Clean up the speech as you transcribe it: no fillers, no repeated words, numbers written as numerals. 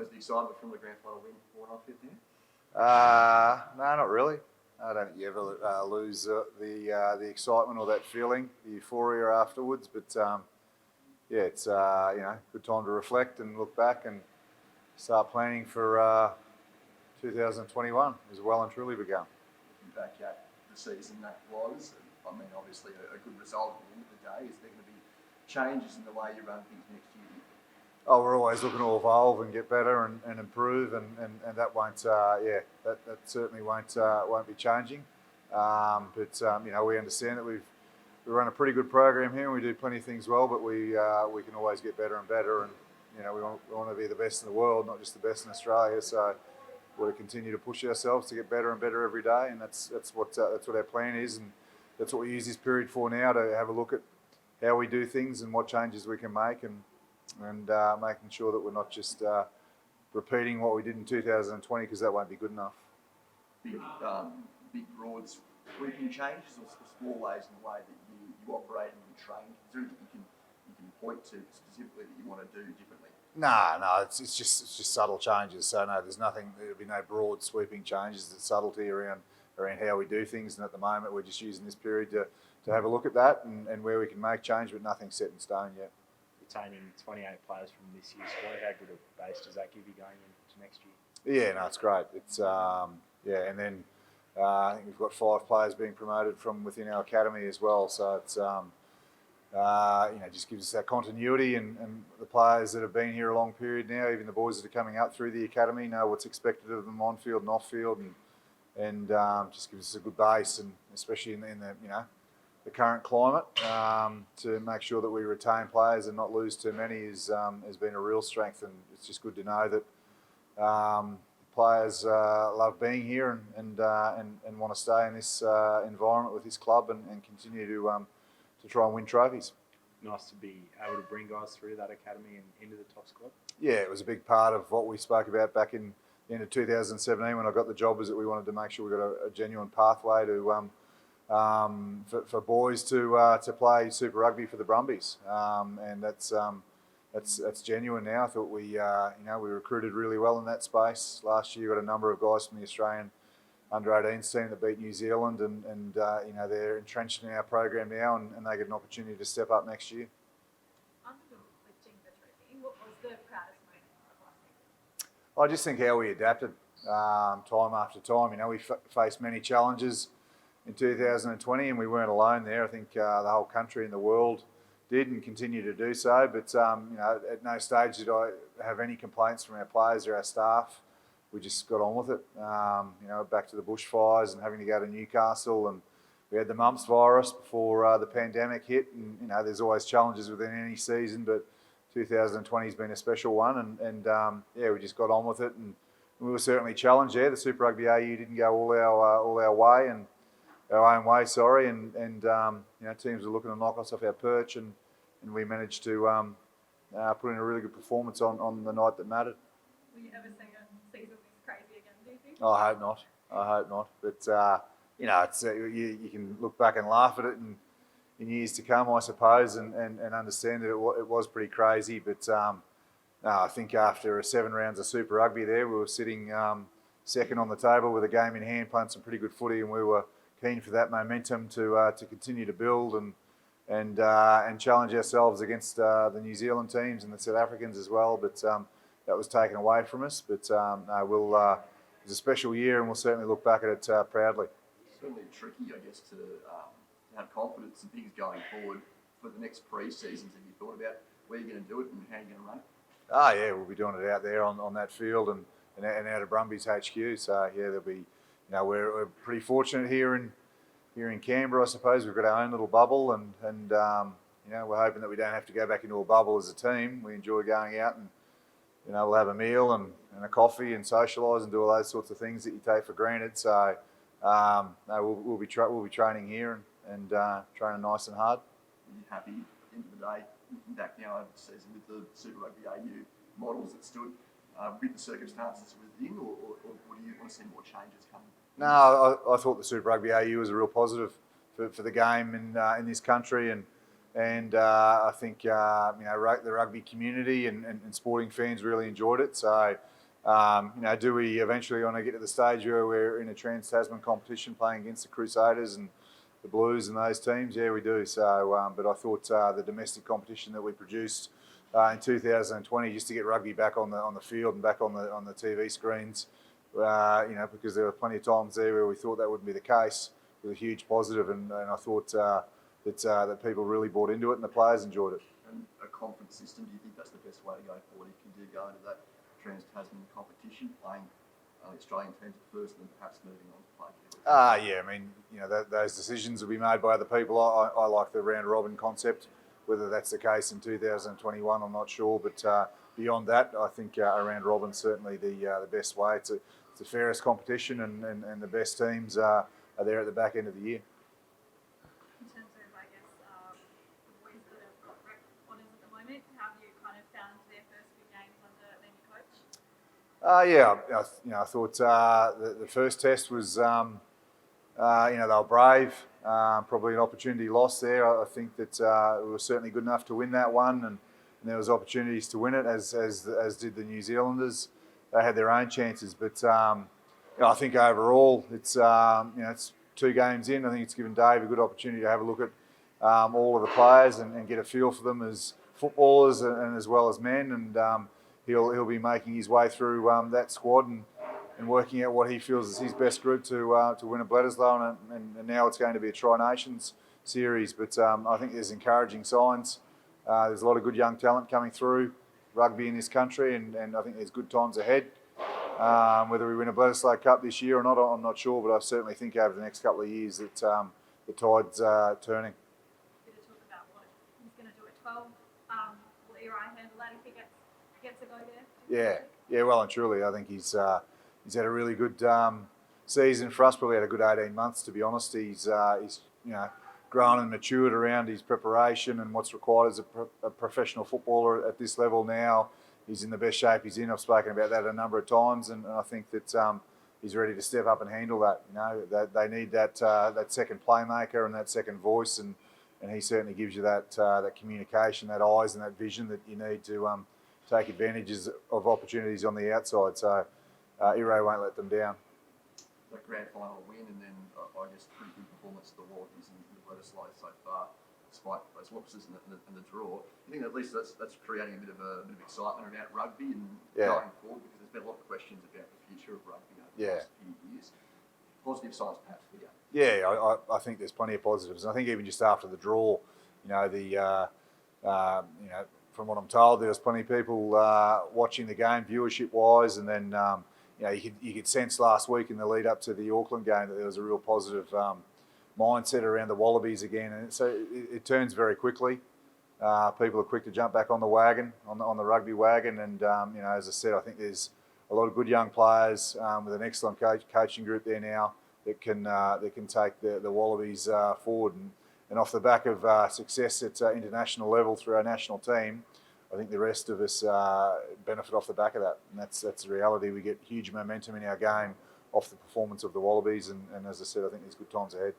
Has the excitement from the grand final win worn off yet now? No, not really. I don't think you ever lose the excitement or that feeling, the euphoria afterwards. But yeah, it's good time to reflect and look back and start planning for 2021. Is well and truly begun. Back at the season that was, I mean, obviously a good result at the end of the day. Is there going to be changes in the way you run things next year? Oh, we're always looking to evolve and get better and improve, and that won't, that certainly won't be changing. But we understand that we run a pretty good program here, and we do plenty of things well, but we can always get better and better, and we want to be the best in the world, not just the best in Australia. So we'll continue to push ourselves to get better and better every day, and that's what our plan is, and that's what we use this period for now, to have a look at how we do things and what changes we can make, and making sure that we're not just repeating what we did in 2020, because that won't be good enough. Big broad sweeping changes, or small ways in the way that you operate and you train? Is there anything you can point to specifically that you want to do differently? No, it's just subtle changes. So no, there'll be no broad sweeping changes. It's subtlety around how we do things, and at the moment we're just using this period to have a look at that and where we can make change, but nothing's set in stone yet. Retaining 28 players from this year's squad, how good a base does that give you going into next year? Yeah, no, it's great. It's and then I think we've got 5 players being promoted from within our academy as well. So it's just gives us that continuity, and the players that have been here a long period now, even the boys that are coming up through the academy, know what's expected of them on field and off field, and just gives us a good base, and especially in the current climate, to make sure that we retain players and not lose too many has been a real strength, and it's just good to know that players love being here and want to stay in this environment with this club and continue to try and win trophies. Nice to be able to bring guys through that academy and into the top squad. Yeah, it was a big part of what we spoke about back in the end of 2017 when I got the job, is that we wanted to make sure we got a genuine pathway to for boys to play Super Rugby for the Brumbies, and that's genuine now. I thought we recruited really well in that space last year. Got a number of guys from the Australian under-18s team that beat New Zealand, and they're entrenched in our program now, and they get an opportunity to step up next year. Other than lifting the trophy, what was the proudest moment of last season? I just think how we adapted time after time. We faced many challenges in 2020, and we weren't alone there. I think the whole country and the world did and continue to do so. But at no stage did I have any complaints from our players or our staff. We just got on with it. Back to the bushfires and having to go to Newcastle, and we had the mumps virus before the pandemic hit. And there's always challenges within any season, but 2020 has been a special one. And we just got on with it, and we were certainly challenged there. The Super Rugby AU didn't go all our way, and our own way, sorry, and teams were looking to knock us off our perch, and we managed to put in a really good performance on the night that mattered. Will you ever see a season this crazy again, do you think? I hope not. But it's you can look back and laugh at it in years to come, I suppose, and understand that it was pretty crazy. But I think after 7 rounds of Super Rugby there, we were sitting second on the table with a game in hand, playing some pretty good footy, and we were keen for that momentum to continue to build and challenge ourselves against the New Zealand teams and the South Africans as well. But that was taken away from us. But it was a special year, and we'll certainly look back at it proudly. Certainly tricky, I guess, to have confidence in things going forward for the next pre-seasons. Have you thought about where you're going to do it and how you're going to run it? Yeah, we'll be doing it out there on that field and out of Brumbies HQ. So yeah, there'll be. We're pretty fortunate here in Canberra, I suppose. We've got our own little bubble, and we're hoping that we don't have to go back into a bubble as a team. We enjoy going out, and we'll have a meal and a coffee and socialise and do all those sorts of things that you take for granted. So we'll be training here and training nice and hard. Are you happy at the end of the day, looking back now over the season with the Super Rugby AU models that stood with the circumstances within, or do you want to see more changes coming? No, I thought the Super Rugby AU was a real positive for the game in this country, and I think the rugby community and sporting fans really enjoyed it. So Do we eventually want to get to the stage where we're in a Trans-Tasman competition playing against the Crusaders and the Blues and those teams? Yeah, we do. So, but I thought the domestic competition that we produced in 2020, just to get rugby back on the field and back on the TV screens, because there were plenty of times there where we thought that wouldn't be the case, was a huge positive, and I thought that people really bought into it and the players enjoyed it. And a conference system, do you think that's the best way to go forward if you do go into that Trans-Tasman competition, playing Australian teams at first and then perhaps moving on to play? Yeah, I mean, those decisions will be made by other people. I like the round robin concept. Whether that's the case in 2021, I'm not sure. But beyond that, I think a round robin's certainly the best way. It's the fairest competition, and the best teams are there at the back end of the year. In terms of, I guess, the boys that have got rep honours at the moment, how have you kind of found their first few games under their new coach? I thought the first test was, they were brave. Probably an opportunity lost there. I think that we were certainly good enough to win that one, and there was opportunities to win it, as did the New Zealanders. They had their own chances, but I think overall it's 2 games in. I think it's given Dave a good opportunity to have a look at all of the players and get a feel for them as footballers and as well as men, and he'll be making his way through that squad and working out what he feels is his best group to win a Bledisloe, and now it's going to be a Tri-Nations series. But I think there's encouraging signs. There's a lot of good young talent coming through rugby in this country, and I think there's good times ahead. Whether we win a Bledisloe Cup this year or not, I'm not sure, but I certainly think over the next couple of years that the tide's turning. A bit of talk about what he's going to do at 12. Will Eri handle that if he gets a go there? Yeah, well and truly. I think he's had a really good season for us. Probably had a good 18 months, to be honest. He's grown and matured around his preparation and what's required as a professional footballer at this level now. He's in the best shape he's in. I've spoken about that a number of times, and I think that he's ready to step up and handle that. They need that second playmaker and that second voice, and he certainly gives you that communication, that eyes, and that vision that you need to take advantages of opportunities on the outside. So Ire won't let them down. The grand final win, and then I guess pretty good performance of the Wallabies in the Bledisloe so far, despite those losses and the draw. You think at least that's creating a bit of excitement around rugby and going forward, because there's been a lot of questions about the future of rugby over the last few years. Positive signs perhaps for you. Yeah, I think there's plenty of positives. And I think even just after the draw, from what I'm told, there was plenty of people watching the game viewership-wise, and then you could sense last week in the lead up to the Auckland game that there was a real positive mindset around the Wallabies again, and so it turns very quickly. People are quick to jump back on the wagon, on the rugby wagon, and as I said, I think there's a lot of good young players with an excellent coaching group there now that can take the Wallabies forward, and off the back of success at international level through our national team, I think the rest of us benefit off the back of that, and that's the reality. We get huge momentum in our game off the performance of the Wallabies, and as I said, I think there's good times ahead.